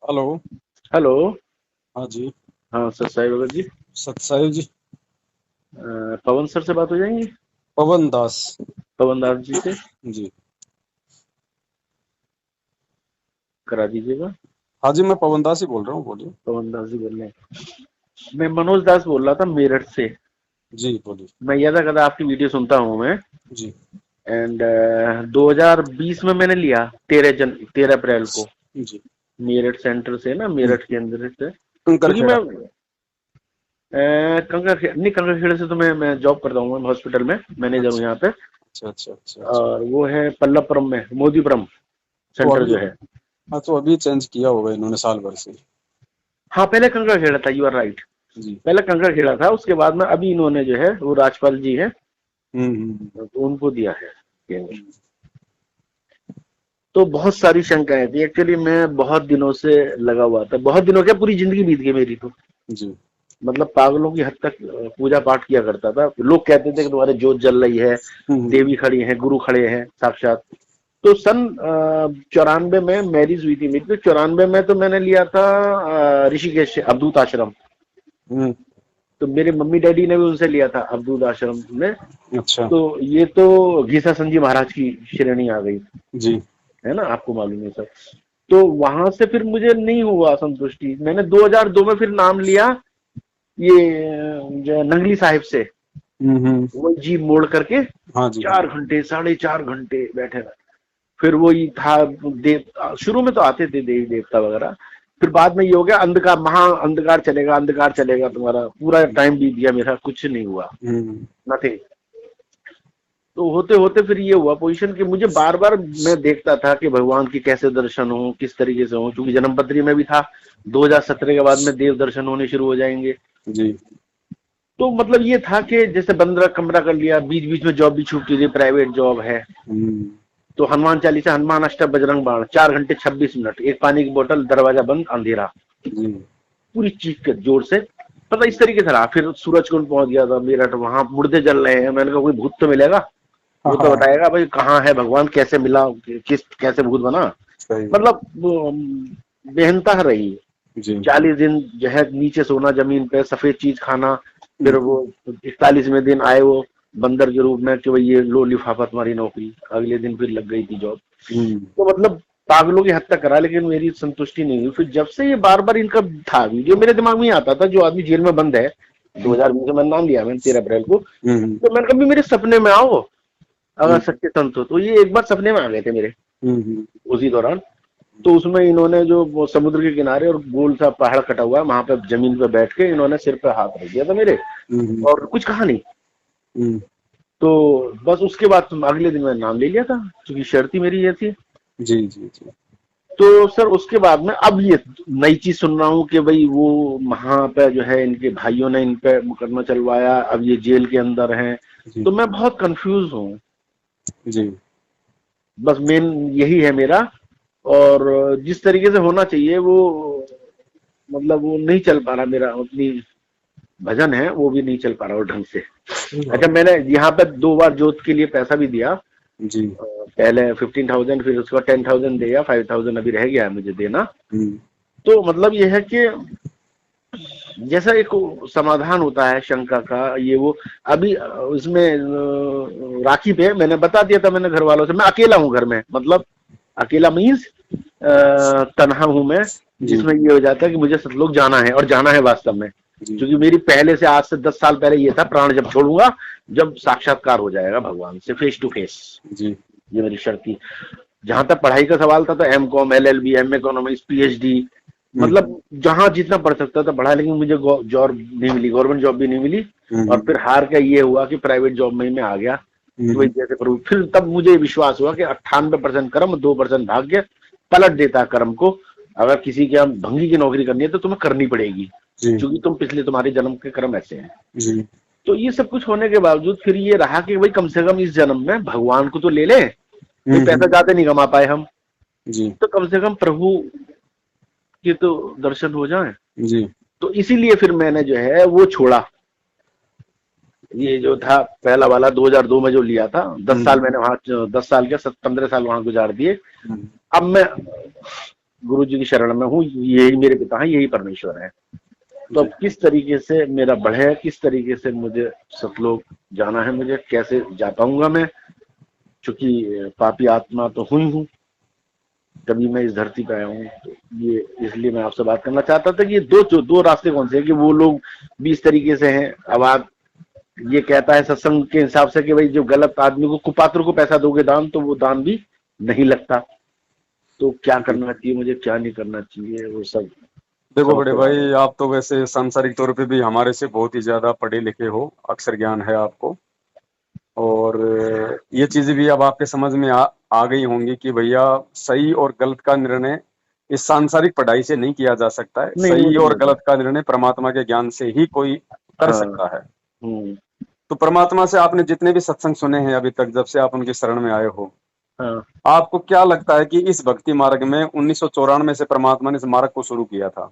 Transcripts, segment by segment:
Hello. Hello. हाँ जी। हाँ sir, Sai Baba जी। सतसाई जी। पवन sir से बात हो जाएंगी? पवन दास। पवन दास जी से जी। करा दीजिएगा। हाँ जी, मैं पवन दास ही बोल रहा हूँ, बोलिए। पवन दास जी बोल रहे हैं। मैं मनोज दास बोल रहा था मेरठ से। जी बोलिए। मैं यदा कदा आपकी वीडियो सुनता हूँ मैं। जी। एंड 2020 में मैंने लिया 13 अप्रैल को जी। मेरठ सेंटर से ना, हम्म, मेरठ के अंदर से। कंकर क्योंकि खेड़ा। मैं नहीं, कंकड़खेड़े से तो मैं जॉब करता हूँ, मैं हॉस्पिटल में मैनेजर हूँ अच्छा यहाँ पे। अच्छा अच्छा अच्छा अच्छा। और वो है पल्लवपुरम में, मोदीपुरम तो सेंटर अभी, जो है। हाँ तो अभी चेंज किया होगा इन्होंने साल भर से। हाँ, पहले कंकड़खेड़ा था, यू आर राइट। जी। पहले कंकड़खेड़ा था, उसके बाद में अभी इन्होंने जो है वो राजपाल जी है, हम्म। तो उनको दिया है। हम्म, तो बहुत सारी शंकाएं थी एक्चुअली, मैं बहुत दिनों से लगा हुआ था, बहुत दिनों क्या, पूरी जिंदगी बीत गई मेरी तो। जी। मतलब पागलों की हद तक पूजा पाठ किया करता था। लोग कहते थे कि तुम्हारे जोत जल रही है, हम्म। देवी खड़ी है, गुरु खड़े हैं साक्षात। तो सन 94 में मैरिज हुई थी मेरी, तो 94 में तो मैंने लिया था ऋषिकेश से अवधूत आश्रम। हम्म, तो मेरे मम्मी डैडी ने भी उनसे लिया था अवधूत आश्रम में। अच्छा। तो ये तो गीसा संजी महाराज की श्रेणी आ गई, जी। है ना, आपको मालूम है सर। तो वहां से फिर मुझे नहीं हुआ संतुष्टि, मैंने 2002 में फिर नाम लिया ये जो नंगली साहिब से। हम्म। वो जीप मोड़ करके हाँ जी हाँ। 4 घंटे, 4.5 घंटे बैठे रहे। फिर वही था, देव शुरू में तो आते थे देवी देवता वगैरह। फिर बाद में ये हो गया अंधकार, महा अंधकार चलेगा, अंधकार चलेगा, तुम्हारा पूरा टाइम बीत गया, मेरा कुछ नहीं हुआ, हम्म। नथिंग। तो होते होते फिर ये हुआ पोजीशन कि मुझे बार बार मैं देखता था कि भगवान की कैसे दर्शन हो, किस तरीके से हो, क्योंकि जन्मपत्री में भी था 2017 के बाद में देव दर्शन होने शुरू हो जाएंगे। जी। तो मतलब ये था कि जैसे बंद कमरा कर लिया, बीच बीच में जॉब भी छूटती थी, प्राइवेट जॉब है। हम्म। तो हनुमान चालीसा, हनुमान अष्टक, बजरंग बाण, 4 घंटे 26 मिनट, एक पानी की बोतल, दरवाजा बंद, अंधेरा, जी। पूरी चीख के जोर से। मतलब इस तरीके से रहा। फिर सूरज कुंड पहुंच गया था मेरठ, वहां मुर्दे जल रहे हैं, मैंने कहा कोई भूत तो मिलेगा, हाँ वो तो हाँ। बताएगा भाई कहाँ है भगवान, कैसे मिला, किस कैसे भूत बना। सही बात। मतलब बेहनता रही। जी। 40 दिन जो है नीचे सोना, जमीन पे सफेद चीज खाना। फिर हम्म। वो 41वें दिन आए वो बंदर के रूप में कि भाई ये लो लिफाफा तुम्हारी नौकरी। अगले दिन फिर लग गई थी जॉब। हम्म। तो मतलब पागलों की हद तक करा, लेकिन मेरी संतुष्टि नहीं हुई। फिर जब से ये बार बार इनका था वीडियो मेरे दिमाग में ही आता था, जो आदमी जेल में बंद है, 2020 में नाम लिया मैंने 13 अप्रैल को। हम्म। तो मैंने कभी मेरे सपने में आओ, अगर हम्म। सच्चे संत हो तो। ये एक बार सपने में आ गए थे मेरे हम्म। उसी दौरान। तो उसमें इन्होंने जो वो समुद्र के किनारे और गोल सा पहाड़ कटा हुआ है, वहां पे जमीन पे बैठ के इन्होंने सिर पे हाथ रख दिया था मेरे, हम्म। और कुछ कहा नहीं। हम्म। तो बस उसके बाद अगले दिन मैंने नाम ले लिया था, क्योंकि शर्त ही मेरी ये थी। जी जी जी। तो सर उसके बाद में अब ये नई चीज सुन रहा हूँ कि भाई वो वहां पे जो है इनके भाइयों ने इन पे मुकदमा चलवाया, अब ये जेल के अंदर हैं। जी तो मैं बहुत कंफ्यूज हूँ। जी। बस मेन यही है मेरा। और जिस तरीके से होना चाहिए वो, मतलब वो नहीं चल पा रहा मेरा, अपनी भजन है वो भी नहीं चल पा रहा वो ढंग से। सही अच्छा, बात है। मैंने यहाँ पे 2 बार जोत के लिए पैसा भी दिया। जी। पहले 15,000, फिर उसका 10,000 दिया, 5,000 अभी रह गया है मुझे देना। हम्म। तो मतलब ये है कि जैसा एक समाधान होता है शंका का, ये वो अभी इसमें राखी पे मैंने बता दिया था, मैंने घर वालों से, मैं अकेला हूँ घर में, मतलब अकेला मीन्स तनहा हूं मैं। जी जिसमें ये हो जाता है कि मुझे सतलोक जाना है, और जाना है वास्तव में। जी क्योंकि मेरी पहले से, आज से 10 साल पहले ये था, प्राण जब छोड़ूंगा, जब साक्षात्कार हो जाएगा भगवान से फेस टू फेस। जी। ये मेरी शर्त थी। जहां तक पढ़ाई का सवाल था तो M.Com, LLB, M.A. Economics, PhD, हम्म। मतलब जहां जितना पढ़ सकता था पढ़ा, लेकिन मुझे जॉब नहीं मिली, गवर्नमेंट जॉब भी नहीं मिली। और हम्म। फिर हार का ये हुआ कि प्राइवेट जॉब में ही मैं आ गया कि भाई हम्म। जैसे करूँ। फिर तब मुझे विश्वास हुआ कि 98% कर्म, 2% भाग्य पलट देता है कर्म को। अगर किसी के हम भंगी की नौकरी करनी है तो तुम्हें करनी पड़ेगी, जी क्योंकि तुम पिछले तुम्हारे जन्म के कर्म ऐसे हैं। जी। तो ये सब कुछ होने के बावजूद फिर ये रहा कि भाई कम से कम इस जन्म में भगवान को तो ले ले। भाई पैसा हम्म। ज्यादा नहीं कमा पाए हम, जी तो कम से कम प्रभु के तो दर्शन हो जाएं। जी। तो इसीलिए फिर मैंने जो है वो छोड़ा। ये जो था पहला वाला 2002 में जो लिया था, 10 साल हम्म। मैंने वहां, 10 साल क्या 15 साल वहां गुजार दिए। हम्म। अब मैं गुरु जी की शरण में हूँ, यही मेरे पिता हैं, यही परमेश्वर है। तो अब किस तरीके से मेरा बढ़े, किस तरीके से मुझे सतलोक जाना है, मुझे कैसे जा पाऊंगा मैं, चूंकि पापी आत्मा तो हुई हूँ, तभी मैं इस धरती पे आया हूँ। तो ये इसलिए मैं आपसे बात करना चाहता था कि ये दो रास्ते कौन से हैं, कि वो लोग भी इस तरीके से हैं। अब आप ये कहता है सत्संग के हिसाब से कि भाई जो गलत आदमी को, कुपात्र को पैसा दोगे दान, तो वो दान भी नहीं लगता। तो क्या करना चाहिए मुझे, क्या नहीं करना चाहिए, वो सब देखो सब बड़े आपसे भाई, बात आप तो वैसे सांसारिक तौर पे भी हमारे से बहुत ही ज्यादा पढ़े लिखे हो, अक्षर ज्ञान है आपको। और ये चीजें भी अब आपके समझ में आ गई होंगी कि भैया सही और गलत का निर्णय इस सांसारिक पढ़ाई से नहीं किया जा सकता है। नहीं, वो सही तो और नहीं। गलत का निर्णय परमात्मा के ज्ञान से ही कोई कर हाँ। सकता है। हम्म। तो परमात्मा से आपने जितने भी सत्संग सुने हैं अभी तक, जब से आप उनकी शरण में आए हो, हाँ। आपको क्या लगता है कि इस भक्ति मार्ग में 1994 से परमात्मा ने इस मार्ग को शुरू किया था,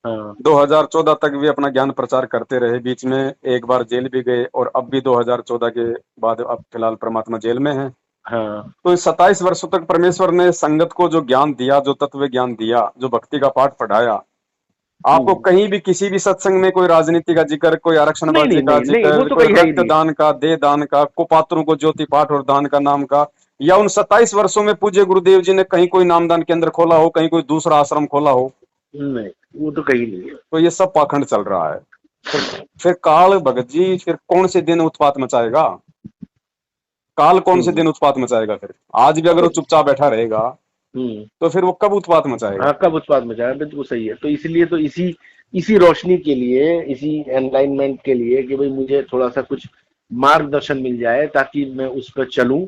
हाँ। 2014 तक भी अपना ज्ञान प्रचार करते रहे, बीच में एक बार जेल भी गए, और अब भी 2014 के बाद अब फिलहाल परमात्मा जेल में है। हाँ। तो इस 27 वर्षों तक परमेश्वर ने संगत को जो ज्ञान दिया, जो तत्व ज्ञान दिया, जो भक्ति का पाठ पढ़ाया, आपको हम्म। कहीं भी किसी भी सत्संग में कोई राजनीति का जिक्र, कोई नहीं, आरक्षणबाजी नहीं, का नहीं, नहीं, वो जिक्र, तो कोई कहीं है ही रक्त नहीं। दान का, दे दान का, कुपात्रों को ज्योति पाठ और दान का नाम का, या उन 27 वर्षों में पूज्य गुरुदेव जी ने कहीं कोई नामदान केंद्र खोला हो, कहीं कोई दूसरा आश्रम खोला हो? नहीं, वो तो कहीं नहीं है। तो ये सब पाखंड चल रहा है। फिर काल भगत जी, फिर कौन से दिन उत्पात मचाएगा? काल कौन से हम्म। दिन उत्पात मचाएगा? फिर आज भी हाँ अगर तो। वो चुपचाप बैठा रहेगा, हम्म। तो फिर वो कब उत्पात मचाएगा? हाँ, कब उत्पाद मचाया, बिल्कुल सही है। तो इसलिए तो इसी इसी रोशनी के लिए, इसी एनलाइनमेंट के लिए, कि भाई मुझे थोड़ा सा कुछ मार्गदर्शन मिल जाए, ताकि मैं उस पर चलूं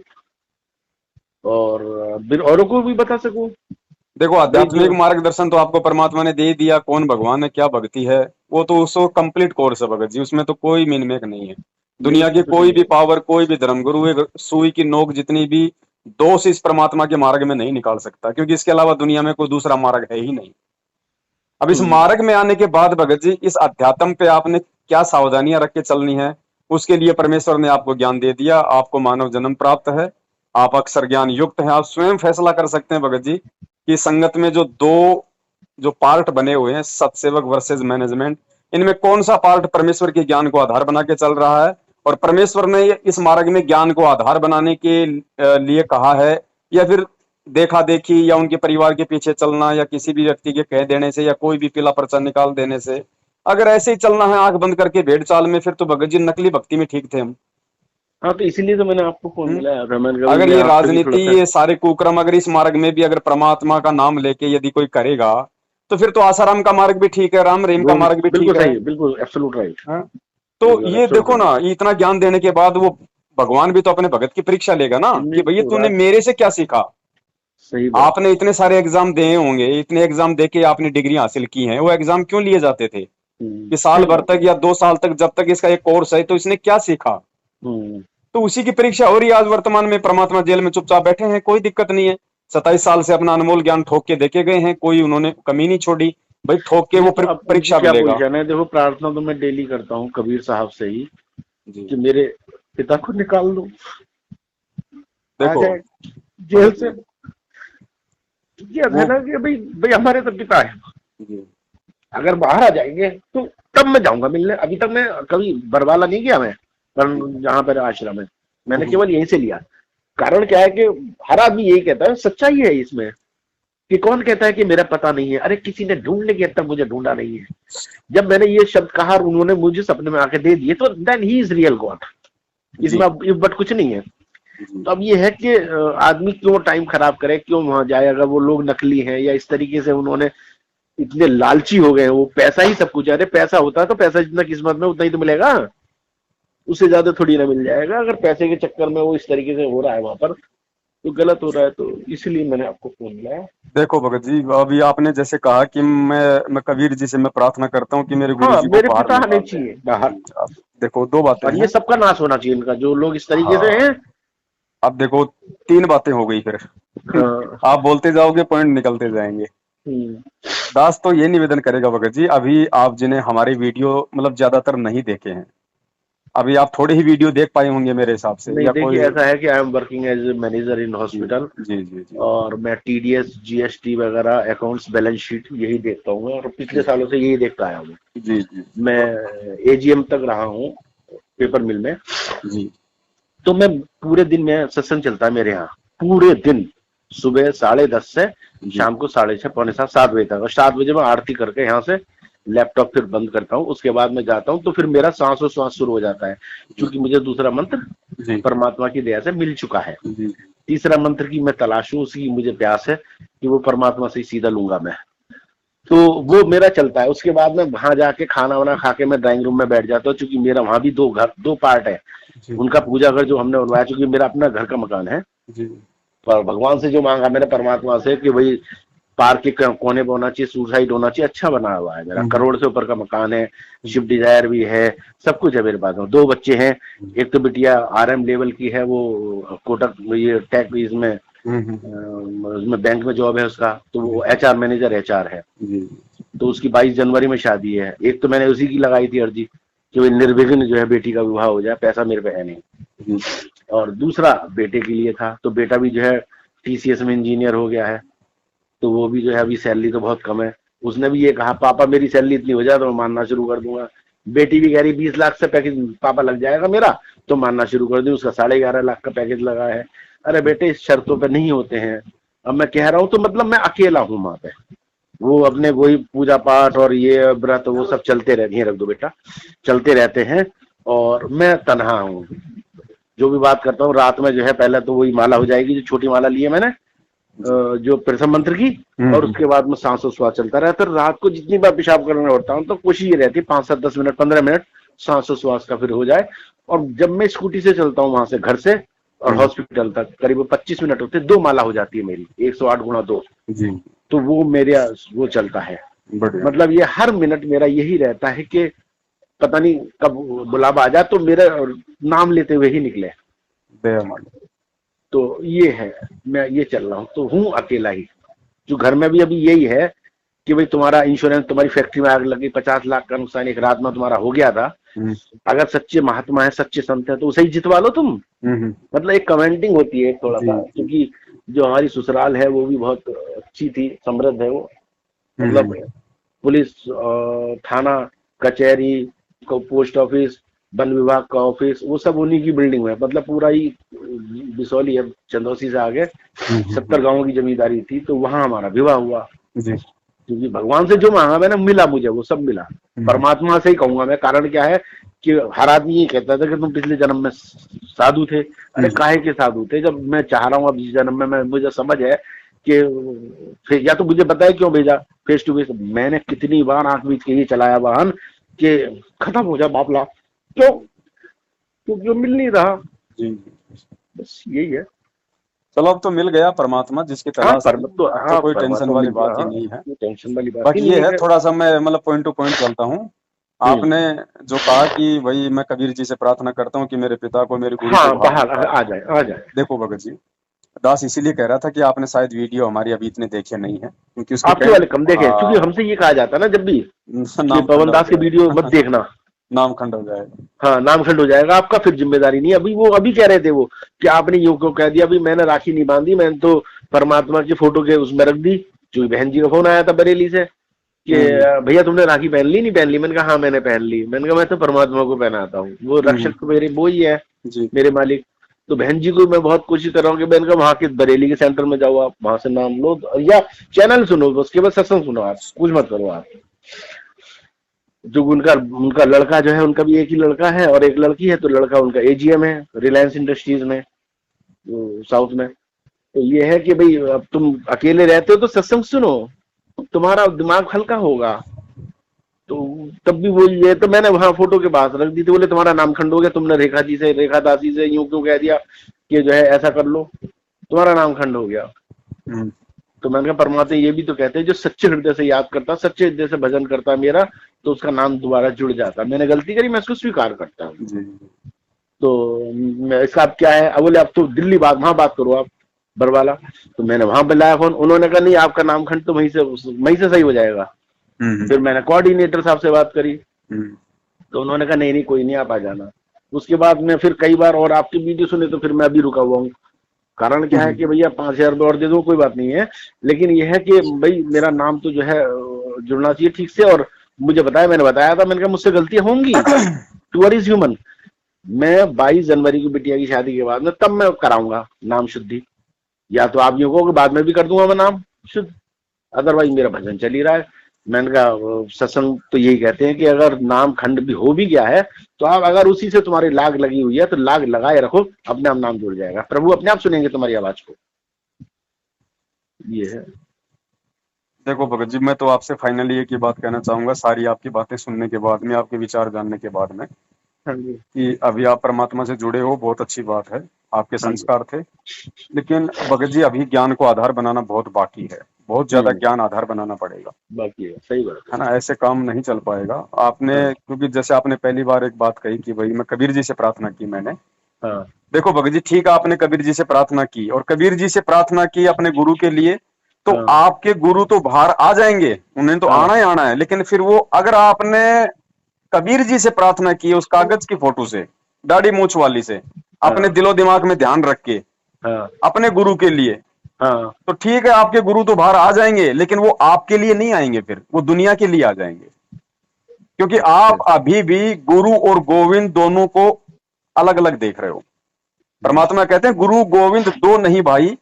और फिर औरों को भी बता सकूं। देखो, भाई आध्यात्मिक जो। मार्गदर्शन तो आपको परमात्मा ने दे ही दिया, कौन भगवान है, क्या भक्ति है, वो तो उसको कंप्लीट कोर्स है भगत जी, उसमें तो कोई मिनमेक नहीं है। नहीं, दुनिया की उसमें कुछ कोई नहीं भी है। पावर, कोई भी धर्मगुरु एक सुई की नोक जितनी भी दोष इस परमात्मा के मार्ग में नहीं निकाल सकता, क्योंकि इसके अलावा दुनिया में कोई दूसरा मार्ग है ही नहीं। अब इस हम्म। मार्ग में आने के बाद भगत जी, इस अध्यात्म पे आपने क्या सावधानियां रख के चलनी है, उसके लिए परमेश्वर ने आपको ज्ञान दे दिया, आपको मानव जन्म प्राप्त है, आप अक्षर ज्ञान युक्त हैं, आप स्वयं फैसला कर सकते हैं भगत जी कि संगत में जो दो जो पार्ट बने हुए हैं, सत्सेवक वर्सेस मैनेजमेंट, इनमें कौन सा पार्ट परमेश्वर के ज्ञान को आधार बना के चल रहा है, और परमेश्वर ने इस मार्ग में ज्ञान को आधार बनाने के लिए कहा है, या फिर देखा देखी या उनके परिवार के पीछे चलना, या किसी भी व्यक्ति के कह देने से, या कोई भी पीला पर्चा निकाल देने से, अगर ऐसे ही चलना है आंख बंद करके भेड़ चाल में, फिर तो भगत जी नकली भक्ति में ठीक थे हम। हाँ, तो इसीलिए तो मैंने आपको फोन हम्म? मिलाया था। मैंने कहा भाई अगर मैं ये आपसे भी थोड़ा राजनीति, सा। ये सारे कुक्रम अगर इस मार्ग में भी अगर परमात्मा का नाम लेके यदि कोई करेगा, तो फिर तो आसाराम का मार्ग भी ठीक है, राम रहीम का वो भी मार्ग भी बिल्कुल ठीक है। सही है, बिल्कुल एब्सोल्यूट राइट। हाँ? तो ये एब्सोल्यूट देखो राइट। ना, ये इतना ज्ञान देने के बाद वो भगवान भी तो अपने भगत की परीक्षा लेगा ना, कि नहीं, भैया तो तूने रात। मेरे से क्या सीखा। सही बात। आपने इतने सारे एग्जाम दिए होंगे, इतने एग्जाम देके आपने डिग्री हासिल की है, वो एग्जाम क्यों लिए जाते थे? कि साल सही भर बात तक है। या 2 साल तक, जब तक इसका एक कोर्स है, तो इसने क्या सीखा? हम्म। तो उसी की परीक्षा हो रही है आज वर्तमान में। परमात्मा जेल में चुपचाप बैठे हैं, कोई दिक्कत नहीं है, 27 साल से अपना अनमोल ज्ञान ठोक के देखे गए हैं, कोई उन्होंने कमी नहीं छोड़ी, भाई ठोक के नहीं, वो तो अब उनकी परीक्षा भी क्या लेगा। पोजीशन है, देखो प्रार्थना तो मैं डेली करता हूँ कबीर साहब से ही, जी। कि मेरे पिता को निकाल दो, आ देखो जाए जेल भगत से। जी, ये है वो, ना कि भाई भाई हमारे तो पिता है, जी अगर बाहर आ जाएंगे तो तब मैं जाऊंगा मिलने। अभी तक मैं कभी बरवाला नहीं गया मैं, पर जी। जहां पर आश्रम है, मैंने हम्म, केवल यहीं से लिया। कारण क्या है कि हर आदमी यही कहता है, सच्चाई है इसमें, कि कौन कहता है कि मेरा पता नहीं है, अरे किसी ने ढूंढने के तक मुझे ढूंढा नहीं है। जब मैंने ये शब्द कहा और उन्होंने मुझे सपने में आके दे दिए, तो then he is real God. जी इसमें अब इफ बट कुछ नहीं है। जी। तो अब ये है कि आदमी क्यों टाइम खराब करे, क्यों वहां जाए, अगर वो लोग नकली हैं या इस तरीके से उन्होंने इतने लालची हो गए हैं, वो पैसा ही सब कुछ है। अरे पैसा होता तो पैसा जितना किस्मत में उतना ही तो मिलेगा, उससे ज्यादा थोड़ी ना मिल जाएगा। अगर पैसे के चक्कर में वो इस तरीके से हो रहा है वहां पर, तो गलत हो रहा है। तो इसलिए मैंने आपको फोन मिलाया। देखो भगत जी, अभी आपने जैसे कहा कि मैं कबीर जी से मैं प्रार्थना करता हूँ कि मेरे गुरु हाँ, जी को मेरे बाहर पिता आने निकाल दें। चाहिए बाहर। अब देखो, दो बातें और ये हैं। सबका नाश होना चाहिए इनका, जो लोग इस तरीके से हाँ, हैं। अब देखो, 3 बातें हो गई फिर। हाँ। आप बोलते जाओगे, पॉइंट निकलते जाएंगे। हम्म। दास तो ये निवेदन करेगा भगत जी, अभी आप जिन्हें हमारे वीडियो मतलब ज्यादातर नहीं देखे हैं, अभी आप थोड़े ही वीडियो देख पाए होंगे मेरे हिसाब से, नहीं या देखिए, कोई? ऐसा है कि I am working as a manager in जी हॉस्पिटल, जी जी जी और मैं टीडीएस जीएसटी वगैरह अकाउंट्स बैलेंस शीट यही देखता हूँ, और पिछले सालों से यही देखता आया हूँ। जी जी मैं एजीएम तक रहा हूँ पेपर मिल में। जी तो मैं पूरे दिन में सत्संग चलता है मेरे यहाँ, पूरे दिन, सुबह 10:30 से जी शाम को 6:30 पौने 7, 7 बजे तक। और 7 बजे मैं आरती करके यहाँ से लैपटॉप फिर बंद करता हूँ, उसके बाद मैं जाता हूँ, तो फिर मेरा सांसोश्वास शुरू हो जाता है, क्योंकि मुझे दूसरा मंत्र जी परमात्मा की दया से मिल चुका है। जी तीसरा मंत्र की मैं तलाश हूँ, उसकी मुझे प्यास है कि वो परमात्मा से ही सीधा लूंगा मैं। तो वो मेरा चलता है। उसके बाद में वहां जाके खाना वाना खा के मैं ड्राइंग रूम में बैठ जाता हूँ, क्योंकि मेरा वहां भी दो पार्ट है। जी उनका पूजा घर जो हमने बनवाया, क्योंकि मेरा अपना घर का मकान है, जी पर भगवान से जो मांगा मैंने परमात्मा से कि भाई पार्क के कोने पे होना चाहिए, सुसाइड होना चाहिए, अच्छा बना हुआ है मेरा, करोड़ से ऊपर का मकान है, शिफ्ट डिजायर भी है, सब कुछ है मेरे पास में। 2 बच्चे हैं, एक तो बिटिया आरएम लेवल की है, वो कोटक ये टेक इसमें उसमें बैंक में जॉब है उसका, तो वो एचआर मैनेजर एचआर है। जी तो उसकी 22 जनवरी में शादी है। एक तो मैंने उसी की लगाई थी अर्जी कि भाई निर्विघ्न जो है बेटी का विवाह हो जाए, पैसा मेरे पे है नहीं। जी और दूसरा बेटे के लिए था, तो बेटा भी जो है टीसीएस में इंजीनियर हो गया है, तो वो भी जो है अभी सैलरी तो बहुत कम है। उसने भी ये कहा पापा मेरी सैलरी इतनी हो जाए तो मैं मानना शुरू कर दूंगा। बेटी भी कह रही 20 लाख से पैकेज पापा लग जाएगा मेरा तो मानना शुरू कर दूं। उसका 11.5 लाख का पैकेज लगा है। अरे बेटे इस शर्तों पे नहीं होते हैं। अब मैं कह रहा हूँ तो मतलब मैं अकेला हूँ वहां पे, वो अपने वही पूजा पाठ और ये व्रत वो सब चलते रहते हैं, रख दो बेटा, चलते रहते हैं, और मैं तन्हा हूँ। जो भी बात करता हूँ रात में जो है, पहले तो वही माला हो जाएगी जो छोटी माला ली है मैंने, जो प्रथम मंत्र की, और उसके बाद में सांसोश्वास चलता रहता है। रात को जितनी बार पेशाब करने होता हूँ तो कोशिश ये रहती है 5, 7, 10 मिनट 15 मिनट सांसोश्वास का फिर हो जाए। और जब मैं स्कूटी से चलता हूँ वहां से घर से और हॉस्पिटल तक करीब 25 मिनट होते, 2 माला हो जाती है मेरी, 108 × 2। जी तो वो मेरे वो चलता है। बढ़िया। मतलब ये हर मिनट मेरा यही रहता है कि पता नहीं कब बुलावा आ जाए तो मेरा नाम लेते हुए ही निकले। बेमान। तो ये है, मैं ये चल रहा हूँ, तो हूँ अकेला ही। जो घर में भी अभी यही है कि भाई तुम्हारा इंश्योरेंस, तुम्हारी फैक्ट्री में आग लगी, 50 लाख का नुकसान एक रात में तुम्हारा हो गया था, अगर सच्चे महात्मा है, सच्चे संत है, तो उसे ही जितवा लो तुम। मतलब एक कमेंटिंग होती है थोड़ा सा, क्योंकि जो हमारी ससुराल है वो भी बहुत अच्छी थी, समृद्ध है वो। मतलब पुलिस, थाना, कचहरी, पोस्ट ऑफिस, वन विभाग का ऑफिस, वो सब उन्हीं की बिल्डिंग में, मतलब पूरा ही बिसौली है, चंदौसी से आगे 70 गांवों की जमींदारी थी। तो वहां हमारा विवाह हुआ, क्योंकि भगवान से जो मांगा मैंने मिला, मुझे वो सब मिला। परमात्मा से ही कहूंगा मैं। कारण क्या है कि हर आदमी ये कहता था कि तुम पिछले जन्म में साधु थे। अरे काहे के साधु थे, जब मैं चाह रहा हूँ अब इस जन्म में मैं, मुझे समझ है कि या तो मुझे बताया क्यों भेजा फेस टू फेस। मैंने कितनी बार आंख बीच के ही चलाया वाहन कि खत्म हो जाए बापला, क्यों? क्योंकि वो मिल नहीं रहा। बस यही है। चलो अब तो मिल गया परमात्मा जिसकी तलाश थी, तो अब तो कोई टेंशन वाली बात ही नहीं है। टेंशन वाली बात बट ही ये नहीं है, थोड़ा सा मैं मतलब पॉइंट टू पॉइंट चलता हूँ। आपने जो कहा कि भाई मैं कबीर जी से प्रार्थना करता हूँ कि मेरे पिता को मेरी गुरु की बाहर आ जाए, आ जाए। देखो भगत जी, दास इसीलिए कह रहा था कि आपने शायद वीडियो हमारी अभी इतने देखे नहीं है, क्योंकि उसके आपके वाले कम देखे, क्योंकि हमसे ये कहा जाता है ना जब भी कि पवन दास के वीडियो मत देखना, नाम खंड हो जाएगा। हाँ, नाम खंड हो जाएगा आपका, फिर जिम्मेदारी नहीं। अभी कह रहे थे वो कि आपने यूं क्यों कह दिया, अभी मैंने राखी नहीं बांधी, मैंने तो परमात्मा की फोटो के उसमें रख दी। जो बहन जी का फोन आया था बरेली से कि भैया तुमने राखी पहन ली, नहीं पहन ली? मैंने कहा हाँ मैंने पहन ली। मैंने कहा मैं तो परमात्मा को पहनाता हूँ, वो रक्षक तो मेरे वो ही है, मेरे मालिक। तो बहन जी को मैं बहुत कोशिश कर रहा हूँ कि मैंने कहा वहां के बरेली के सेंटर में जाओ, आप वहां से नाम लो या चैनल सुनो, उसके बाद सत्संग सुनो, आप कुछ मत करो आप। जो उनका लड़का जो है, उनका भी एक ही लड़का है और एक लड़की है, तो लड़का उनका एजीएम है रिलायंस इंडस्ट्रीज में, साउथ में। तो ये है कि भाई अब तुम अकेले रहते हो तो सत्संग सुनो, तुम्हारा दिमाग हल्का होगा। तो तब भी वो ये, तो मैंने वहां फोटो के पास रख दी थी। बोले तुम्हारा नाम खंड हो गया, तुमने रेखा जी से, रेखा दासी से यूं क्यों कह दिया कि जो है ऐसा कर लो, तुम्हारा नाम खंड हो गया। तो मैंने कहा परमात्मा ये भी तो कहते हैं जो सच्चे हृदय से याद करता, सच्चे हृदय से भजन करता मेरा, तो उसका नाम दोबारा जुड़ जाता। मैंने गलती करी, मैं इसको स्वीकार करता हूँ। तो इसका अब क्या है? बोले अब तो दिल्ली वहां बात करो आप, बरवाला। तो मैंने वहां बुलाया फोन, उन्होंने कहा नहीं आपका नाम खंड तो वहीं से सही हो जाएगा। फिर मैंने कोऑर्डिनेटर साहब से बात करी, तो उन्होंने कहा नहीं कोई नहीं, आप आ जाना। उसके बाद में फिर कई बार और आपकी वीडियो सुने तो फिर मैं भी रुका हुआ हूँ। कारण क्या है कि भैया 5,000 और दे दो, कोई बात नहीं है, लेकिन यह है कि भाई मेरा नाम तो जो है जुड़ना चाहिए ठीक से। और मुझे बताया, मैंने बताया था, मैंने कहा मुझसे गलतियां होंगी, टू आर इज ह्यूमन। मैं 22 जनवरी को बिटिया की शादी के बाद में तब मैं कराऊंगा नाम शुद्धि, या तो आप यूँ कहो कि बाद में भी कर दूंगा मैं नाम शुद्ध, अदरवाइज मेरा भजन चल ही रहा है। मैंने कहा सत्संग तो यही कहते हैं कि अगर नाम खंड भी हो भी गया है तो आप अगर उसी से तुम्हारी लाग लगी हुई है तो लाग लगाए रखो, अपने आप नाम जुड़ जाएगा, प्रभु अपने आप सुनेंगे तुम्हारी आवाज को। ये है। देखो भगत जी, मैं तो आपसे फाइनली एक ही बात कहना चाहूंगा, सारी आपकी बातें सुनने के बाद में, आपके विचार जानने के बाद में, हाँ जी, कि अभी आप परमात्मा से जुड़े हो, बहुत अच्छी बात है, आपके हाँ जी। संस्कार थे। लेकिन भगत जी, अभी ज्ञान को आधार बनाना बहुत बाकी है, बहुत ज्यादा ज्ञान आधार बनाना पड़ेगा, बाकी है, सही बात है है। ना। ऐसे काम नहीं चल पाएगा आपने, हाँ, क्योंकि जैसे आपने पहली बार एक बात कही कि भाई मैं कबीर जी से प्रार्थना की मैंने। हाँ, देखो भगत जी, ठीक है, आपने कबीर जी से प्रार्थना की और कबीर जी से प्रार्थना की अपने गुरु के लिए, तो हाँ, आपके गुरु तो बाहर आ जाएंगे, उन्हें तो हाँ, आना ही आना है। लेकिन फिर वो, अगर आपने कबीर जी से प्रार्थना की उस कागज की फोटो से, दाढ़ी मूछ वाली से, अपने हाँ, दिलो दिमाग में ध्यान रख के, हाँ, अपने गुरु के लिए, हाँ, तो ठीक है, आपके गुरु तो बाहर आ जाएंगे, लेकिन वो आपके लिए नहीं आएंगे, फिर वो दुनिया के लिए आ जाएंगे। क्योंकि अच्छा, आप अभी भी गुरु और गोविंद दोनों को अलग अलग देख रहे हो। परमात्मा कहते हैं गुरु गोविंद दो नहीं भाई,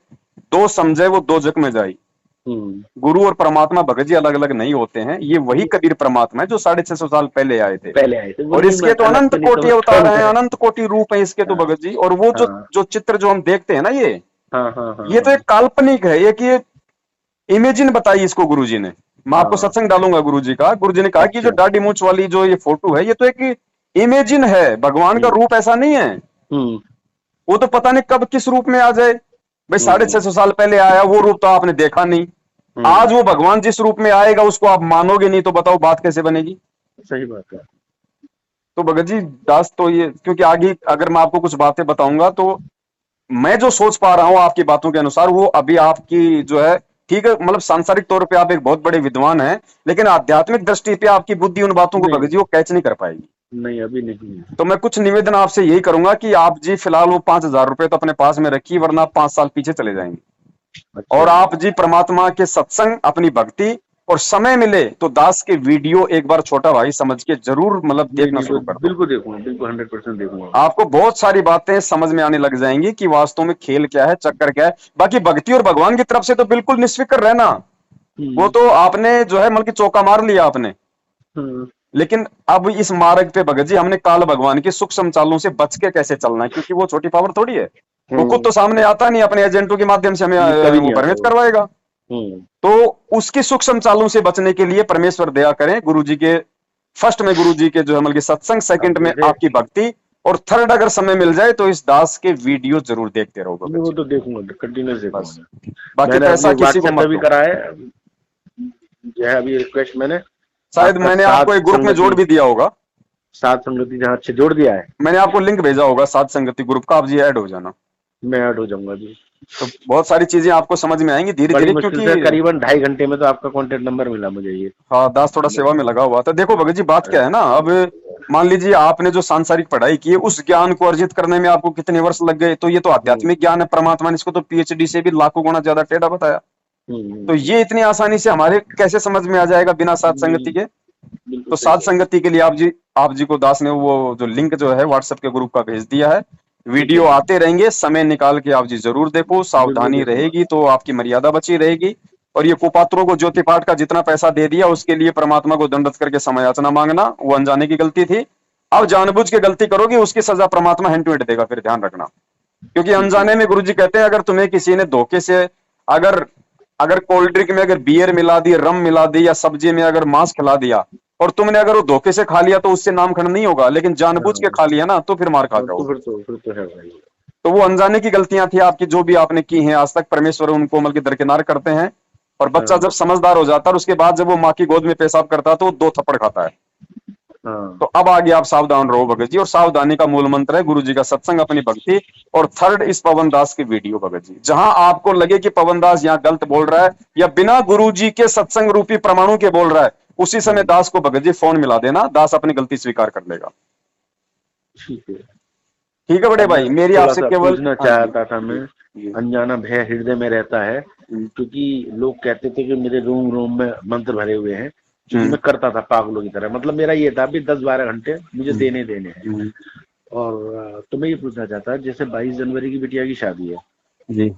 दो समझे वो दो जग में जाई। हम्म, गुरु और परमात्मा भगत जी अलग अलग नहीं होते हैं, ये वही कबीर परमात्मा है जो 650 साल पहले आए थे। पहले आए थे, और वही इसके तो अलग अनंत से नहीं कोटि समझता अवतार हूँ हैं, मैं। अनंत कोटि रूप हैं इसके तो हाँ, भगत जी। और वो जो हाँ, जो चित्र जो हम देखते हैं ना, हाँ, हाँ, हाँ, ये तो एक काल्पनिक है, एक ये इमेजिन बताई इसको गुरु जी ने। मैं आपको हाँ, सत्संग डालूंगा, गुरु जी का, गुरु जी ने कहा कि जो अच्छा, दाढ़ी मूछ वाली जो ये फोटो है, ये तो एक इमेजिन है, भगवान का हम्म, रूप ऐसा नहीं है। हम्म, वो तो पता नहीं कब किस रूप में आ जाए भाई, 650 साल पहले आया वो रूप तो आपने देखा नहीं। हम्म, आज वो भगवान जिस रूप में आएगा उसको आप मानोगे नहीं, तो बताओ बात कैसे बनेगी। सही बात है। तो भगत जी, दास तो ये, क्योंकि आगे अगर मैं आपको कुछ बातें बताऊंगा तो मैं जो सोच पा रहा हूं आपकी बातों के अनुसार, वो अभी आपकी जो है, ठीक है, मतलब सांसारिक तौर पे आप एक बहुत बड़े विद्वान हैं, लेकिन आध्यात्मिक दृष्टि पे आपकी बुद्धि उन बातों को नहीं, भगत जी वो कैच नहीं कर पाएगी। नहीं, अभी नहीं है। तो मैं कुछ निवेदन आपसे यही करूंगा कि आप जी फिलहाल वो 5,000 रुपए तो अपने पास में रखिए, वरना आप 5 साल पीछे चले जाएंगे। अच्छा और जी, आप जी परमात्मा के सत्संग, अपनी भक्ति, और समय मिले तो दास के वीडियो एक बार छोटा भाई समझ के जरूर मतलब नहीं, देखना नहीं, शुरू कर दो। बिल्कुल देखूंगा, बिल्कुल 100% देखूंगा। आपको बहुत सारी बातें समझ में आने लग जाएंगी कि वास्तव में खेल क्या है, चक्कर क्या है। बाकी भक्ति और भगवान की तरफ से तो बिल्कुल निश्फिक्र रहना। वो हम्म, तो आपने जो है मतलब कि चौका मार लिया आपने। हम्म, लेकिन अब इस मार्ग पे भगत जी हमने काल भगवान की सूक्ष्म चालों से बच के कैसे चलना है, क्योंकि वो छोटी पावर थोड़ी है। वो खुद हम्म, तो सामने आता नहीं, अपने एजेंटों के माध्यम से हमें ये कभी वो नहीं आता भ्रमित वो। करवाएगा। हम्म, तो उसकी सूक्ष्म चालों से बचने के लिए परमेश्वर दया करें, गुरु जी के फर्स्ट में गुरु जी के जो है मतलब कि सत्संग, अब सेकंड में जैसे, आपकी भक्ति, और थर्ड अगर समय मिल जाए तो इस दास के वीडियो जरूर देखते रहो भगत मैं वो जी। तो देखूंगा, कंटिन्यूस देखूंगा बस, मैं। बाकी मैंने पैसा अपनी किसी को व्हाट्सएप मत में भी दो। करा है, जो है अभी रिक्वेस्ट मैंने शायद आपका मैंने साथ आपको एक ग्रुप में जोड़ संगति, भी दिया होगा। साथ संगति जहाँ अच्छे जोड़ दिया है। मैंने आपको लिंक भेजा होगा साध संगति ग्रुप का, आप जी ऐड हो जाना। मैं ऐड हो जाऊंगा जी। तो बहुत सारी चीजें आपको समझ में आएंगी धीरे बड़ी धीरे, मुश्किल क्योंकि से करीबन 2.5 घंटे में तो आपका कॉन्टेक्ट नंबर मिला मुझे ये। हाँ, दास थोड़ा सेवा में लगा हुआ था। देखो भगत जी, बात क्या है ना, अब मान लीजिए आपने जो सांसारिक पढ़ाई की है, उस ज्ञान को अर्जित करने में आपको कितने वर्ष लग गए, तो ये तो हम्म, आध्यात्मिक ज्ञान है। परमात्मा ने इसको तो पीएचडी से भी लाखों गुना ज्यादा टेढ़ा बताया। तो हम्म, ये इतनी आसानी से हमारे कैसे समझ में आ जाएगा बिना साध संगति के। बिल्कुल तो सही साध कह रहे हैं। संगति के लिए आप जी को दास ने वो जो लिंक जो है व्हाट्सएप के ग्रुप का भेज दिया है। ठीक है वीडियो जी, आते रहेंगे, समय निकाल के आप जी जरूर देखो, बिल्कुल सावधानी देखूंगा। रहेगी तो आपकी मर्यादा बची रहेगी। और ये कुपात्रों को ज्योति पाठ का जितना पैसा दे दिया, उसके लिए परमात्मा को दंडवत करके समय याचना मांगना, वो अनजाने की गलती थी। अब जानबूझ के गलती करोगे, उसकी सजा परमात्मा हैंड टू हैंड देगा, फिर ध्यान रखना। क्योंकि ठीक है, अनजाने में गुरु जी कहते हैं, अगर तुम्हें किसी ने धोखे से, अगर अगर कोल्ड ड्रिंक में अगर बियर मिला दी, रम मिला दी, या सब्जी में अगर मांस खिला दिया, और तुमने अगर वो धोखे से खा लिया, तो उससे नामखंड नहीं होगा। लेकिन जानबूझ के हाँ, खा लिया ना, तो फिर मार खा तो जाओगे। फिर तो है भाई। तो वो अनजाने की गलतियां थी आपकी, जो भी आपने की हैं आज तक, परमेश्वर उनको मतलब कि दरकिनार करते हैं। और बच्चा हाँ, जब समझदार हो जाता है, और उसके बाद जब वो माँ की गोद में पेशाब करता है, तो वो 2 थप्पड़ खाता है। हाँ, तो अब आगे आप सावधान रहो भगत जी, और सावधानी का मूल मंत्र है गुरु जी का सत्संग, अपनी भक्ति, और थर्ड इस पवन दास की वीडियो भगत जी। जहां आपको लगे कि पवन दास यहाँ गलत बोल रहा है, या बिना गुरु जी के सत्संग रूपी प्रमाणों के बोल रहा है, उसी समय हाँ, दास को भगत जी फोन मिला देना, दास अपनी गलती स्वीकार कर लेगा। ठीक है। ठीक है बड़े अब मैं भाई, मेरी थोड़ा आपसे सा केवल, पूछना हाँ जी चाहता था मैं, जी अनजाना भय हृदय में रहता है, हम्म क्योंकि लोग कहते थे कि मेरे रोम रोम में मंत्र भरे हुए हैं, क्योंकि हम्म मैं करता था पागलों की तरह, मतलब मेरा ये था भी 10-12 घंटे मुझे हम्म देने देने हैं। हम्म, और तो मैं ये पूछना चाहता जैसे 22 जनवरी की बिटिया की शादी है, जी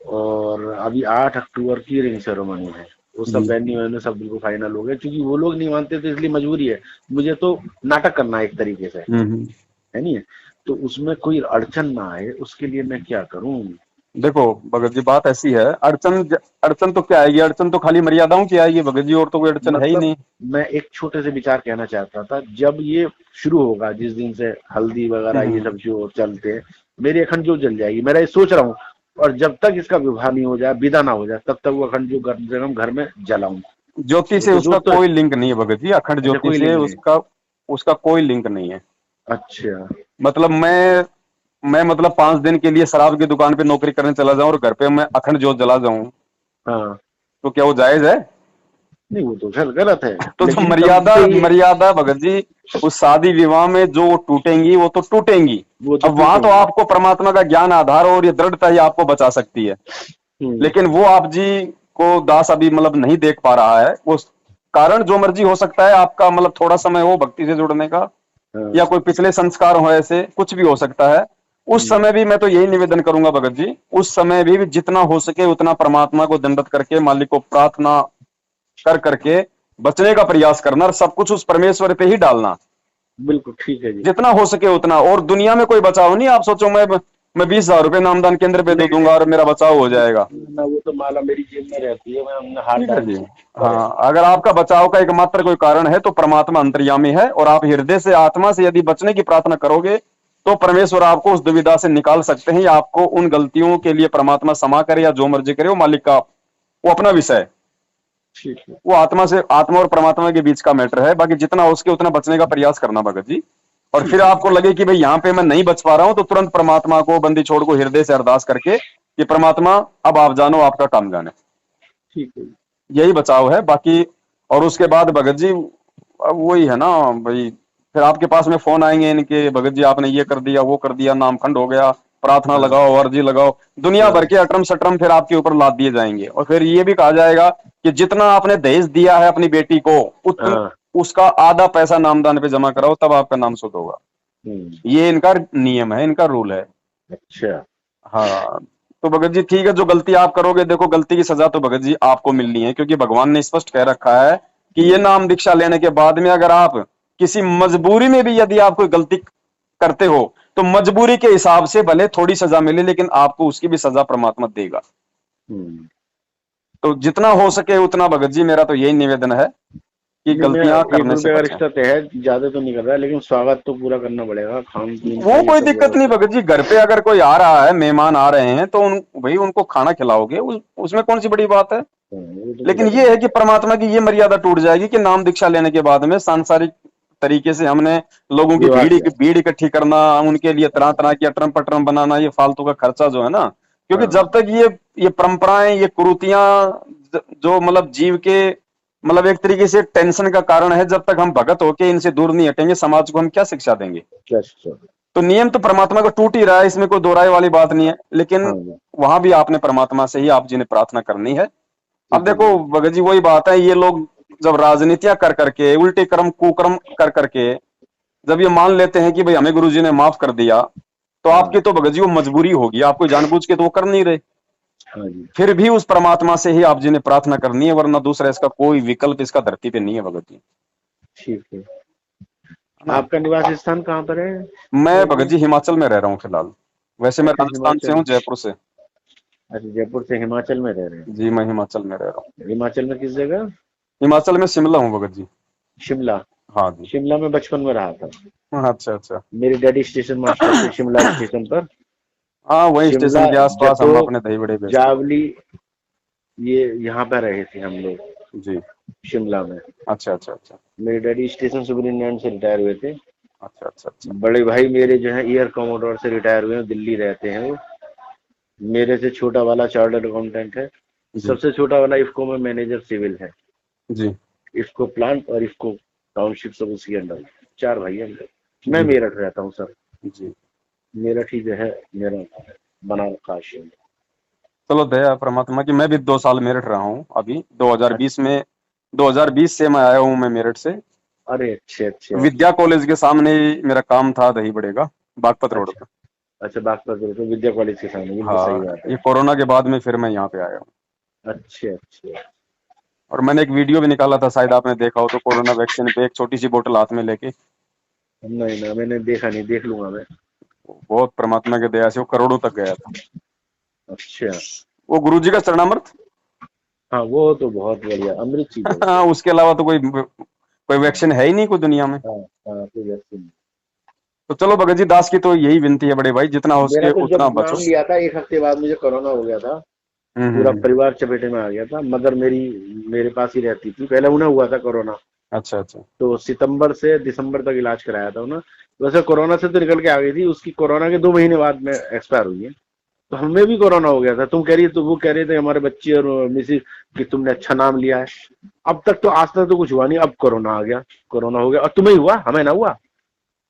और अभी 8 अक्टूबर की रिंग सेरेमनी है, वो सब जी वेन्यू वेन्यू सब बिल्कुल फाइनल हो गए, क्योंकि वो लोग नहीं मानते तो इसलिए मजबूरी है, मुझे तो नाटक करना है एक तरीके से, हम्म। है नहीं है? तो उसमें कोई अड़चन ना आए उसके लिए मैं क्या करूं? देखो भगत जी, बात ऐसी है, अड़चन तो क्या आएगी, अड़चन तो खाली मर्यादाओं की आएगी भगत जी, और तो कोई अड़चन है ही मतलब नहीं। मैं एक छोटे से विचार कहना चाहता था, जब ये शुरू होगा, जिस दिन से हल्दी वगैरह ये हम्म। सब जो चलते हैं, मेरी अखंड ज्योत जल जाएगी, मेरा ये सोच रहा हूँ, और जब तक इसका विवाह नहीं हो जाए, विदा ना हो जाए, तब तक वो अखंड ज्योत घर में जलाऊं। ज्योति वो से तो उसका ज्योत तो, कोई लिंक नहीं है भगत जी, अखंड अच्छा ज्योति कोई से लिंक नहीं। उसका उसका कोई लिंक नहीं है। अच्छा। मतलब मैं मतलब 5 दिन के लिए शराब की दुकान पे नौकरी करने चला जाऊं और घर पे मैं अखंड ज्योत जला जाऊं, हाँ। तो क्या वो जायज है? नहीं वो तो सर गलत है, तो जो लेकिन तब मर्यादा से ये, मर्यादा भगत जी, उस शादी विवाह में जो वो टूटेंगी वो तो टूटेंगी। वो तो अब वहां तो टूटेंगे। आपको परमात्मा का ज्ञान, आधार और ये दृढ़ता ही आपको बचा सकती है। हम्म। लेकिन वो आप जी को दास अभी मतलब नहीं देख पा रहा है, वो कारण जो मर्जी हो सकता है आपका, मतलब थोड़ा समय हो भक्ति से जुड़ने का, हाँ। या कोई पिछले संस्कार हो, ऐसे कुछ भी हो सकता है। उस हम्म। समय भी मैं तो यही निवेदन करूंगा भगत जी, उस समय भी जितना हो सके उतना परमात्मा को दंडवत करके, मालिक को प्रार्थना कर करके बचने का प्रयास करना, और सब कुछ उस परमेश्वर पे ही डालना, बिल्कुल ठीक है जी। जितना हो सके उतना। और दुनिया में कोई बचाव नहीं, आप सोचो मैं 20,000 रुपए नामदान केंद्र पे दे नहीं दूंगा और मेरा बचाव हो जाएगा। ना, वो तो माला मेरी जेब में रहती है, मैं हमने हाथ ठीक है डाल जी। के पर है। हाँ, अगर आपका बचाव का एकमात्र कोई कारण है तो परमात्मा अंतर्यामी है, और आप हृदय से आत्मा से यदि बचने की प्रार्थना करोगे तो परमेश्वर आपको उस दुविधा से निकाल सकते हैं, या आपको उन गलतियों के लिए परमात्मा क्षमा करे या जो मर्जी करे, वो मालिक का, वो अपना विषय है। ठीक है। वो आत्मा से, आत्मा और परमात्मा के बीच का मैटर है। बाकी जितना हो सके उतना बचने का प्रयास करना भगत जी। और फिर ठीक है। आपको लगे कि भाई यहाँ पे मैं नहीं बच पा रहा हूं, तो तुरंत परमात्मा को, बंदी छोड़ को हृदय से अरदास करके कि परमात्मा अब आप जानो, आपका काम जाने। ठीक है। यही बचाव है बाकी। और उसके बाद भगत जी, अब वही है ना भाई, फिर आपके पास में फोन आएंगे इनके, भगत जी आपने ये कर दिया, वो कर दिया, नामखंड हो गया, प्रार्थना हाँ। लगाओ, अर्जी लगाओ, दुनिया हाँ। भर के अटरम सटरम फिर आपके ऊपर लाद दिए जाएंगे। और फिर ये भी कहा जाएगा कि जितना आपने दहेज दिया है अपनी बेटी को, उतन हाँ। उसका आधा पैसा नामदान पे जमा कराओ, तब आपका नाम शुद्ध होगा। हम्म। ये इनका नियम है, इनका रूल है। अच्छा। हाँ। तो भगत जी ठीक है, जो गलती आप करोगे, देखो गलती की सजा तो भगत जी आपको मिलनी है, क्योंकि भगवान ने स्पष्ट कह रखा है कि ये हम्म। नाम दीक्षा लेने के बाद में अगर आप किसी मजबूरी में भी यदि आप कोई गलती करते हो, तो मजबूरी के हिसाब से भले थोड़ी सजा मिले, लेकिन आपको उसकी भी सजा परमात्मा देगा। हम्म। तो जितना हो सके उतना भगत जी, मेरा तो यही निवेदन है कि नहीं, मैं गलतियां एक करने से रुपये का बचें। रिश्ता तय है, ज्यादा तो नहीं कर रहा, लेकिन स्वागत तो पूरा करना पड़ेगा, खान पीन का वो ये कोई सब दिक्कत नहीं व्यवस्था। भगत जी, घर पे अगर कोई आ रहा है, मेहमान आ रहे हैं, तो भाई उनको खाना खिलाओगे, उसमें कौन सी बड़ी बात है। वो तो लेकिन पूरा ये करना है कि परमात्मा की ये मर्यादा टूट जाएगी कि नाम दीक्षा लेने के बाद में सांसारिक तरीके से हमने लोगों की विवाह किया। भीड़ इकट्ठी करना, उनके लिए तरह तरह की अटरम पटरम बनाना, ये फालतू का खर्चा जो है ना, क्योंकि हाँ। जब तक ये परंपराएं, ये कुरीतियां, जो मतलब जीव के, मतलब एक तरीके से टेंशन का कारण है, जब तक हम भगत होके इनसे दूर नहीं हटेंगे, समाज को हम क्या शिक्षा देंगे। क्या शिक्षा? तो नियम तो परमात्मा का टूट ही रहा है, इसमें कोई दो राय वाली बात नहीं है, लेकिन हाँ जी। वहां भी आपने परमात्मा से ही आप जी ने प्रार्थना करनी है। अब ठीक है देखो जी। भगत जी वही बात है, ये लोग जब राजनीतियां कर करके, उल्टे कर्म कुकर्म कर करके जब ये मान लेते हैं कि भाई हमें गुरुजी ने माफ कर दिया, तो हाँ। आपकी तो भगत जी वो मजबूरी होगी, आपको जानबूझ के तो वो कर नहीं रहे। हाँ जी। फिर भी उस परमात्मा से ही आप जी ने प्रार्थना करनी है, वरना दूसरा इसका कोई विकल्प इसका धरती पे नहीं है भगत जी, ठीक है। है ना। आपका निवास स्थान कहाँ पर है मैं भैया भगत जी? जी हिमाचल में रह रहा हूँ फिलहाल। वैसे मैं अच्छा, राजस्थान से हिमाचल। हूँ, जयपुर से। अच्छा, जयपुर से हिमाचल में रह रहे हैं। जी मैं हिमाचल में रह रहा हूँ। हिमाचल में किस जगह? हिमाचल में शिमला हूँ भगत जी। शिमला। हाँ जी। शिमला में बचपन में रहा था। हाँ, अच्छा अच्छा। मेरे डैडी स्टेशन मास्टर थे शिमला स्टेशन पर। हाँ, वही शिमला, स्टेशन के आसपास हम जतोग, अपने दही बड़े बेचते हैं। जावली, ये यहाँ पर रहे थे हम लोग, जी। शिमला में। अच्छा अच्छा अच्छा मेरे डैडी स्टेशन सुपरिटेंडेंट से रिटायर हुए थे। अच्छा अच्छा अच्छा। बड़े भाई मेरे जो है एयर कमोडोर से रिटायर हुए हैं, दिल्ली रहते हैं वो। मेरे से छोटा वाला चार्टर्ड अकाउंटेंट है। जी सबसे छोटा वाला इफको में मैनेजर सिविल है। जी इफको प्लांट और इफको टाउनशिप सब उसके अंडर। 4 भाई हैं हम लोग। मैं जी मेरठ रहता हूँ सर। जी। मेरा ठीक है, मेरा बना रखा है शिव। चलो दया परमात्मा की। मैं भी 2 साल मेरठ रहा हूँ अभी 2020 में। 2020 से मैं आया हूँ मैं मेरठ से। अरे अच्छे अच्छे। विद्या कॉलेज के सामने ही मेरा काम था, दही बड़े का, बागपत रोड अच्छा पर। अच्छा, बागपत रोड तो विद्या कॉलेज के सामने, बिल्कुल सही हाँ, बात है। ये कोरोना के बाद में फिर मैं यहाँ पे आया हूँ। अच्छे अच्छे। और मैंने एक वीडियो भी निकाला था, शायद आपने देखा हो तो, कोरोना वैक्सीन पे एक छोटी सी बोतल हाथ में लेके। नहीं ना, मैंने देखा नहीं, देख लूंगा मैं। बहुत परमात्मा की दया से वो करोड़ों तक गया था। अच्छा। वो गुरुजी का चरणामृत। हाँ वो तो बहुत बढ़िया अमृत चीज है वो तो। उसके अलावा तो कोई हाँ वैक्सीन है ही नहीं कोई दुनिया में। हाँ हाँ, कोई वैक्सीन। तो चलो भगत जी दास की तो यही विनती है बड़े भाई, जितना हो मेरा सके तो जब उतना बचो। नाम लिया था, एक हफ्ते बाद मुझे कोरोना हो गया था। पूरा हम्म। परिवार चपेटे में आ गया था। मदर मेरी मेरे पास ही रहती थी, पहले उन्हें हुआ था कोरोना। अच्छा अच्छा। तो सितंबर से दिसंबर तक इलाज कराया था उन्हें। वैसे कोरोना से तो निकल के आ गई थी, उसकी कोरोना के 2 महीने बाद में एक्सपायर हुई है। तो हमें भी कोरोना हो गया था। तुम कह रही, तो वो कह रहे थे हमारे बच्चे और मिसिस कि तुमने अच्छा नाम लिया है। अब तक तो, आज तक तो कुछ हुआ नहीं, अब कोरोना आ गया। कोरोना हो गया और तुम्हें हुआ, हमें ना हुआ।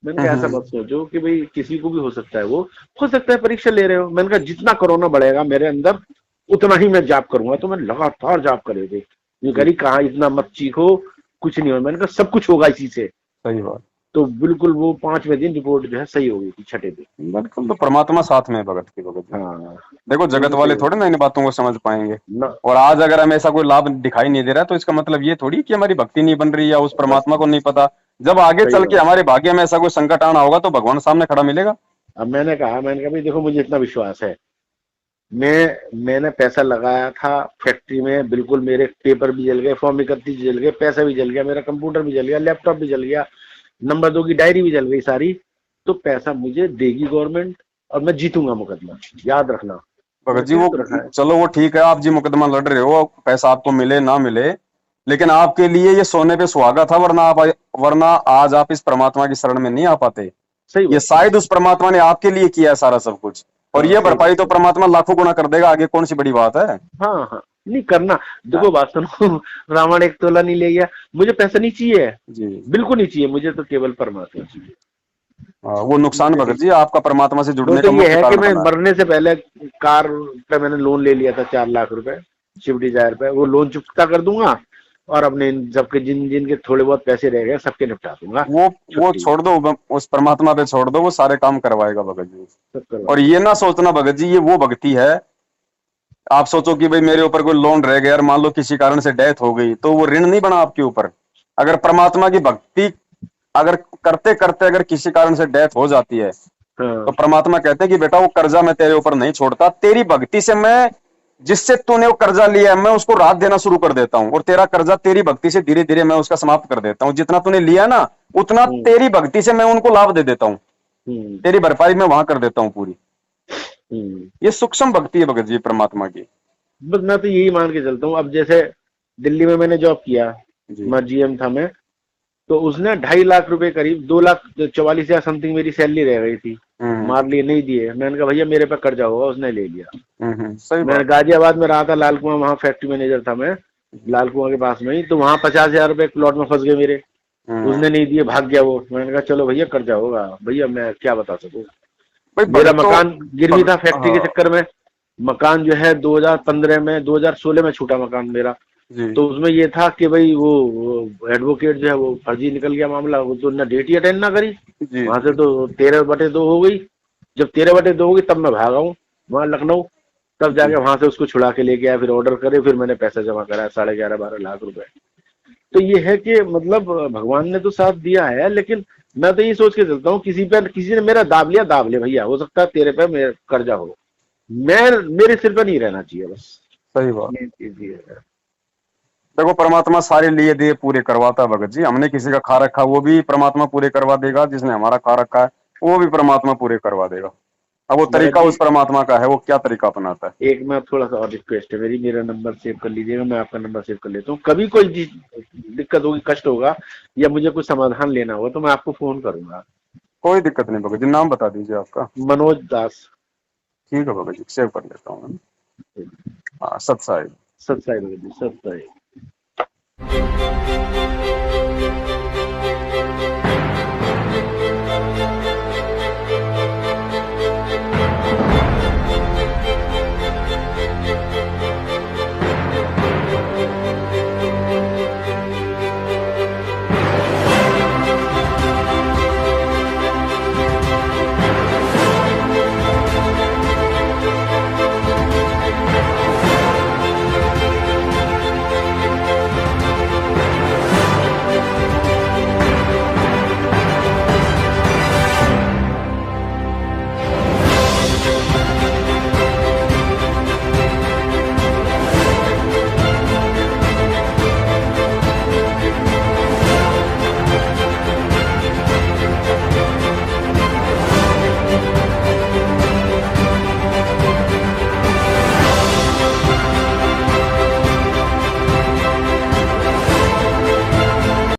मैंने कहा ऐसा हम्म। मत सोचो कि भाई किसी को भी हो सकता है, वो हो सकता है परीक्षा ले रहे हो। मैंने कहा जितना कोरोना बढ़ेगा मेरे अंदर, उतना ही मैं जाप करूंगा। तो मैंने लगातार जाप करे थे। ये जी करी कहा इतना मत चीखो, कुछ नहीं हो। मैंने कहा सब कुछ होगा इसी से। सही बात। तो बिल्कुल वो 5वें दिन रिपोर्ट जो है सही हो गई थी, छठे दिन। बिल्कुल, तो परमात्मा साथ में है भगत की, भगत जी। हाँ देखो जगत बिल्कुल सही वाले हो थोड़े ना इन बातों को समझ पाएंगे। गई ना। और आज अगर हमें ऐसा कोई लाभ दिखाई नहीं दे रहा है तो इसका मतलब ये थोड़ी कि हमारी भक्ति नहीं बन रही या उस बस परमात्मा को नहीं पता। जब आगे सही चल के बात है। हमारे भाग्य में ऐसा कोई संकट आना होगा तो भगवान सामने खड़ा मिलेगा। अब मैंने कहा भाई देखो, मुझे इतना विश्वास है। मैंने पैसा लगाया था फैक्ट्री में, बिल्कुल मेरे पेपर भी जल गए, फॉर्म 31 जल गए, पैसा भी जल गया, मेरा कंप्यूटर भी जल गया, लैपटॉप भी जल गया, नंबर 2 की डायरी भी जल गई सारी। तो पैसा मुझे देगी गवर्नमेंट, और मैं जीतूंगा मुकदमा, याद रखना। भगत मैंने जी कह वो, तो रखा है। चलो वो ठीक है, आप जी मुकदमा लड़ रहे हो, पैसा आपको मिले ना मिले, लेकिन आपके लिए ये सोने पे सुहागा था, वरना आज आप इस परमात्मा की शरण में नहीं आ पाते। सही ये बात है। शायद उस परमात्मा ने आपके लिए किया है सारा सब कुछ। और हाँ ये सही भरपाई बात तो है। परमात्मा लाखों गुना कर देगा, आगे कौन सी बड़ी बात है। हाँ हाँ, नहीं करना। हाँ, देखो बात सुनो, रावण एक तोला नहीं ले गया। मुझे पैसा नहीं चाहिए, जी। बिल्कुल नहीं चाहिए, मुझे तो केवल परमात्मा चाहिए। वो नुकसान मुझे भगत नहीं, जी आपका परमात्मा से वो जुड़ने तो का ये मुख्य है कि कारण मैं बना है। मरने से पहले कार पे मैंने लोन ले लिया था, 4 लाख रुपए स्विफ्ट डिजायर पे। वो लोन चुकता कर दूंगा, और अपने सबके जिन जिन के थोड़े बहुत पैसे रह गए सबके निपटा दूंगा। वो छुट्टी, छोड़ दो, उस परमात्मा पे छोड़ दो, वो सारे काम करवाएगा भगत जी। सब करवा और ये देगा। ना सोचना भगत जी ये वो भक्ति है। आप सोचो कि भाई मेरे ऊपर कोई लोन रह गया और मान लो किसी कारण से डेथ हो गई तो वो ऋण नहीं बना आपके ऊपर। अगर परमात्मा की भक्ति अगर करते करते अगर किसी कारण से डेथ हो जाती है तो हाँ। परमात्मा कहते हैं कि बेटा वो कर्जा मैं तेरे ऊपर नहीं छोड़ता, तेरी भक्ति से मैं, जिससे तूने वो कर्जा लिया है मैं उसको राहत देना शुरू कर देता हूं, और तेरा कर्जा तेरी भक्ति से धीरे धीरे मैं उसका समाप्त कर देता हूं। जितना तूने लिया ना उतना हम्म तेरी भक्ति से मैं उनको लाभ दे देता हूं, हम्म तेरी भरपाई मैं वहां कर देता हूं पूरी। हम्म। ये सूक्ष्म भक्ति है भगत जी परमात्मा की। बस मैं तो यही मान के चलता हूँ। अब जैसे दिल्ली में मैंने जॉब किया, जी। मैं जीएम था मैं। तो उसने 2.5 लाख रुपए, करीब 2,44,000 समथिंग मेरी सैलरी रह गई थी। हम्म मार लिए, नहीं दिए। मैंने कहा भैया मेरे पे कर्जा होगा, उसने ले लिया। सही मैं बात। गाजियाबाद में रहा था, लाल कुआं, वहाँ फैक्ट्री मैनेजर था मैं, लाल कुआं के पास में ही। तो वहाँ 50,000 रुपए प्लॉट में फंस गए मेरे। हम्म। उसने नहीं दिए, भाग गया वो। मैंने कहा चलो भैया कर्जा होगा, भैया मैं क्या बता सकूं। भाई मेरा भगत तो मकान गिरवी था फैक्ट्री के हाँ। चक्कर में। मकान जो है 2015 में, 2016 में छूटा मकान मेरा। जी तो उसमें ये था कि भाई वो एडवोकेट जो है वो फर्जी निकल गया मामला, वो तो ना डेट ही अटेंड ना करी। जी वहां से जी। तो 13/2 हो गई। जब 13/2 हो गई तब मैं भागा हूँ वहाँ लखनऊ। तब जी जाके वहां से उसको छुड़ा के लेके आया, फिर ऑर्डर करे, फिर मैंने पैसा जमा कराया 11.5-12 लाख रुपए। तो ये है कि मतलब भगवान ने तो साथ दिया है, लेकिन मैं तो ये सोच के चलता हूँ, किसी ने मेरा दाब लिया, दाब ले भैया, हो सकता है तेरे पे मेरा कर्जा हो, मैं, मेरे सिर पे नहीं रहना चाहिए बस। सही बात। ये चीज ये है। देखो परमात्मा सारे लिए दिए पूरे करवाता है भगत जी। हमने किसी का खा रखा वो भी परमात्मा पूरे करवा देगा, जिसने हमारा खा रखा है वो भी परमात्मा पूरे करवा देगा। अब वो भगत तरीका जी, उस परमात्मा का है, वो क्या तरीका अपनाता है। एक मैं थोड़ा सा और रिक्वेस्ट है मेरी, मेरा नंबर सेव कर लीजिएगा, मैं आपका नंबर सेव कर लेता हूँ। कभी कोई दिक्कत होगी, कष्ट होगा, या मुझे कुछ समाधान लेना होगा, तो मैं आपको फोन करूंगा। कोई दिक्कत नहीं भगत जी, नाम बता दीजिए आपका। मनोज दास। ठीक है भगत जी, सेव कर लेता हूँ मैं। हाँ, सत साहिब। सत्साई भगत जी, सत्साई।